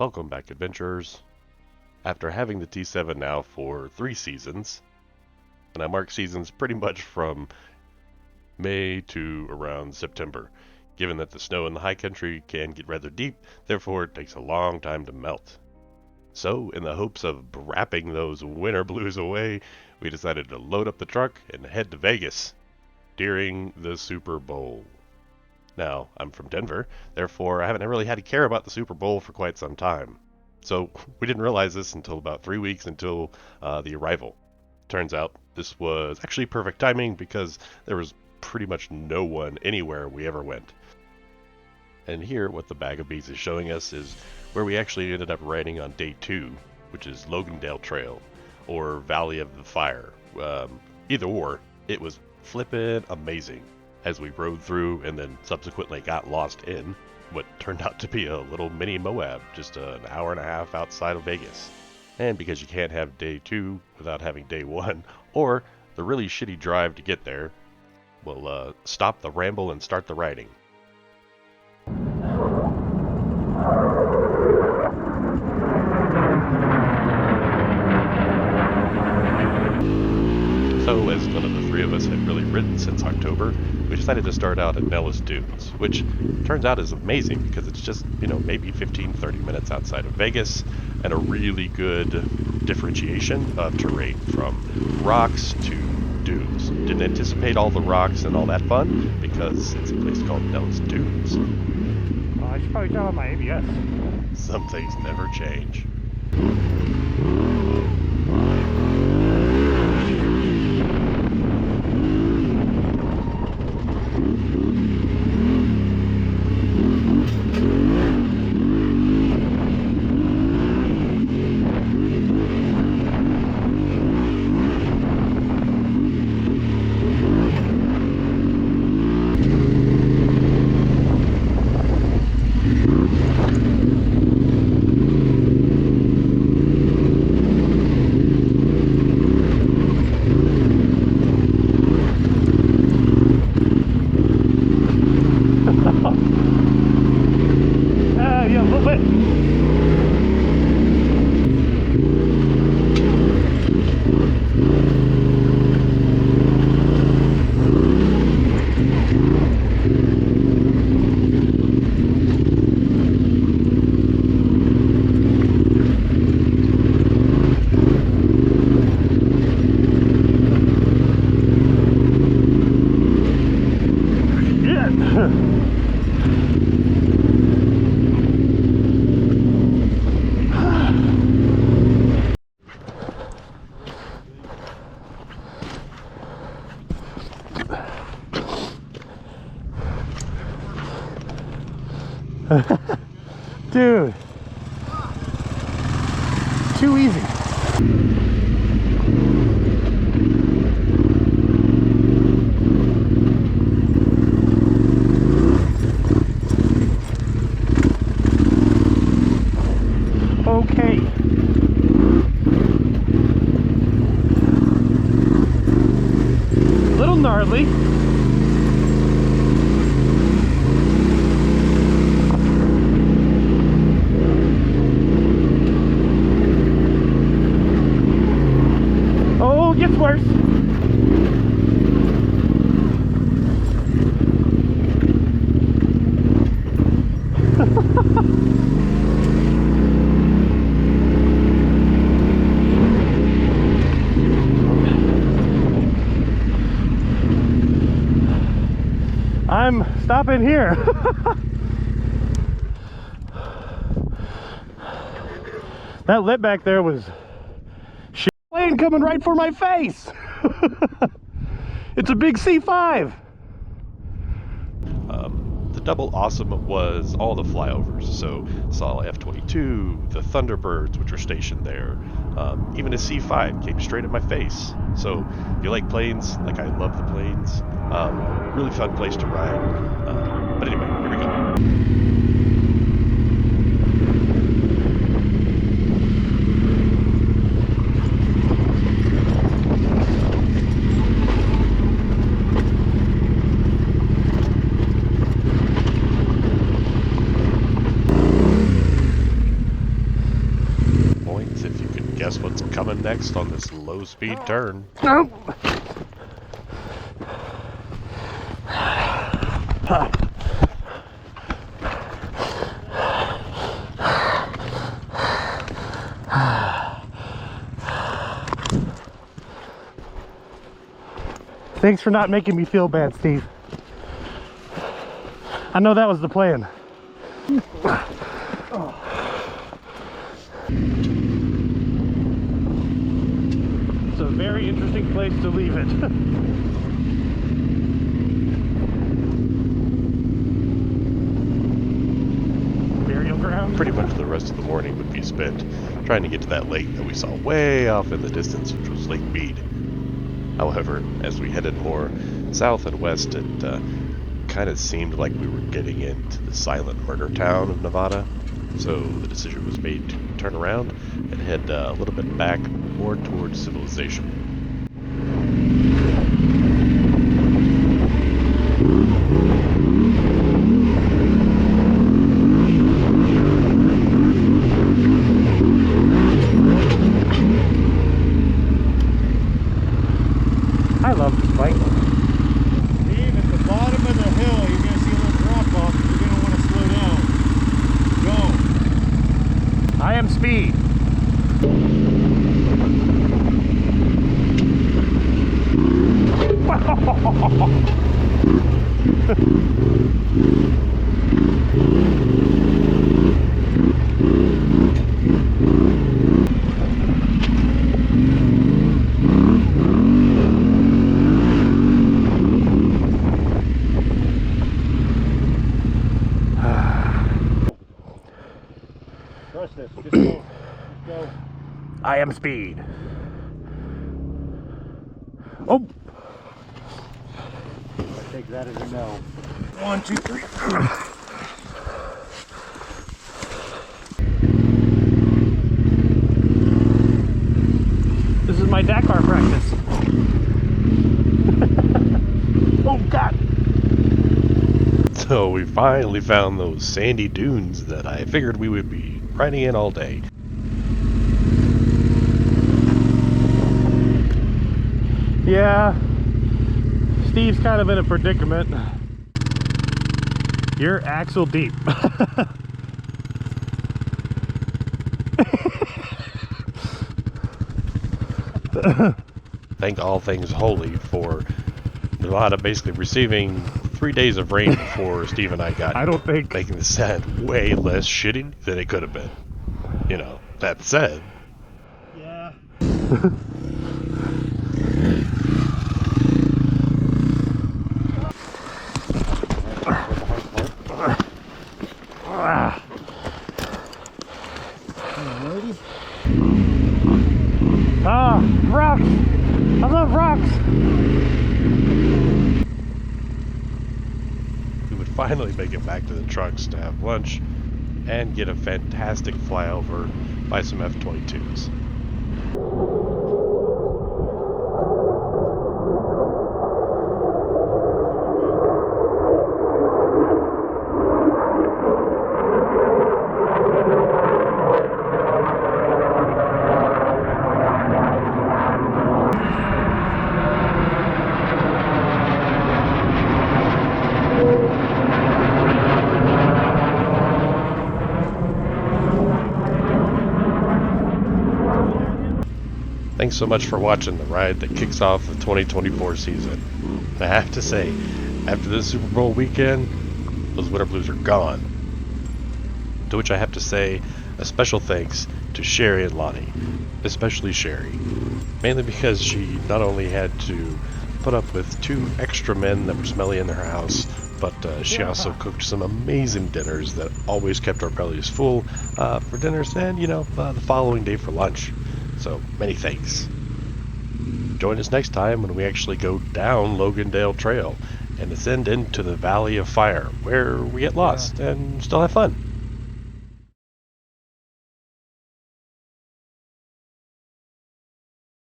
Welcome back, adventurers. After having the T7 now for 3 seasons, and I mark seasons pretty much from May to around September, given that the snow in the high country can get rather deep, therefore it takes a long time to melt. So, in the hopes of brapping those winter blues away, we decided to load up the truck and head to Vegas during the Super Bowl. Now, I'm from Denver, therefore I haven't really had to care about the Super Bowl for quite some time. So, we didn't realize this until about 3 weeks until the arrival. Turns out this was actually perfect timing because there was pretty much no one anywhere we ever went. And here, what the bag of bees is showing us is where we actually ended up riding on day 2, which is Logandale Trail, or Valley of the Fire. Either or, it was flippin' amazing as we rode through and then subsequently got lost in what turned out to be a little mini Moab, just an hour and a half outside of Vegas. And because you can't have day 2 without having day 1, or the really shitty drive to get there, we'll stop the ramble and start the riding. So, as none of the three of us had really ridden since October, we decided to start out at Nellis Dunes, which turns out is amazing because it's just, maybe 15-30 minutes outside of Vegas, and a really good differentiation of terrain from rocks to dunes. Didn't anticipate all the rocks and all that fun because it's a place called Nellis Dunes. I should probably turn on my ABS. Some things never change. Dude, too easy. Okay. A little gnarly. Gets worse. I'm stopping here. That lip back there was plane coming right for my face. It's a big C5. The double awesome was all the flyovers. So saw F-22, the Thunderbirds, which are stationed there. Even a C5 came straight at my face. So if you like planes, like I love the planes, really fun place to ride. But anyway, here we go. next on this low-speed turn. No. Thanks for not making me feel bad, Steve. I know that was the plan. It's a very interesting place to leave it. Burial ground? Pretty much the rest of the morning would be spent trying to get to that lake that we saw way off in the distance, which was Lake Mead. However, as we headed more south and west, it kind of seemed like we were getting into the silent murder town of Nevada. So the decision was made to turn around and head a little bit back more towards civilization. I love this bike. Steve, at the bottom of the hill, you're going to see a little drop off. You're going to want to slow down. Go. I am speed. Trust this. Just go. Just go. I am speed. Oh! I take that as a no. 1, 2, 3. This is my Dakar practice. Oh God! So we finally found those sandy dunes that I figured we would be riding in all day. Yeah, Steve's kind of in a predicament. You're axle deep. Thank all things holy for Nevada basically receiving 3 days of rain before Steve and I got I don't think. making the sand way less shitty than it could have been. You know, that said, Yeah. Ah, rocks! I love rocks! we would finally make it back to the trucks to have lunch and get a fantastic flyover by some F-22s. Thanks so much for watching the ride that kicks off the 2024 season. And I have to say, after this Super Bowl weekend, those Winter Blues are gone. To which I have to say a special thanks to Sherry and Lonnie, especially Sherry. Mainly because she not only had to put up with 2 extra men that were smelly in her house, but she also cooked some amazing dinners that always kept our bellies full for dinners and, the following day for lunch. So, many thanks. Join us next time when we actually go down Logandale Trail and ascend into the Valley of Fire, where we get lost and still have fun.